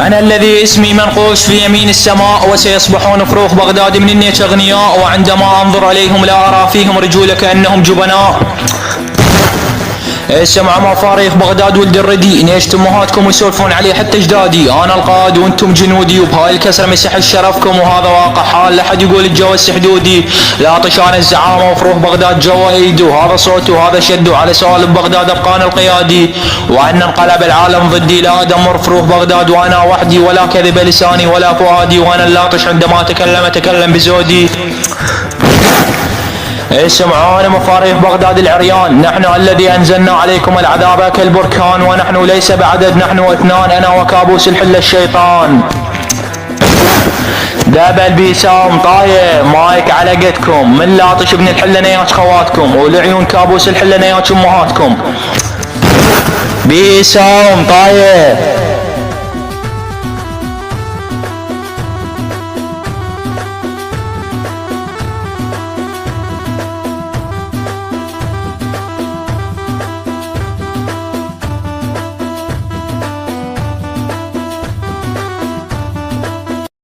أنا الذي اسمي منقوش في يمين السماء، وسيصبحون فروخ بغداد من النيش أغنياء، وعندما أنظر إليهم لا أرى فيهم رجول كأنهم جبناء. اسمعوا مفاريخ بغداد ولد الردي، نيشت امهاتكم ويسولفون علي حتى اجدادي. انا القائد وانتم جنودي، وبهاي الكسره مسح شرفكم، وهذا واقع حال. لا حد يقول الجو حدودي، لا طشان الزعامه وفروخ بغداد جوا ايدي، وهذا صوتي وهذا شدو على سوالف بغداد ابقى انا القيادي. وان انقلب العالم ضدي لا ادمر فروخ بغداد وانا وحدي، ولا كذب لساني ولا فؤادي، وانا اللاطش عندما اتكلم بزودي. اسمعون مفاريخ بغداد العريان، نحن الذي انزلنا عليكم العذاب كالبركان، ونحن ليس بعدد، نحن اثنان، انا وكابوس الحل الشيطان. دبل بيسام طاية مايك على قدكم، من لاطش ابن الحل نياش خواتكم، ولعيون كابوس الحل نياش امهاتكم. بيسام طاية.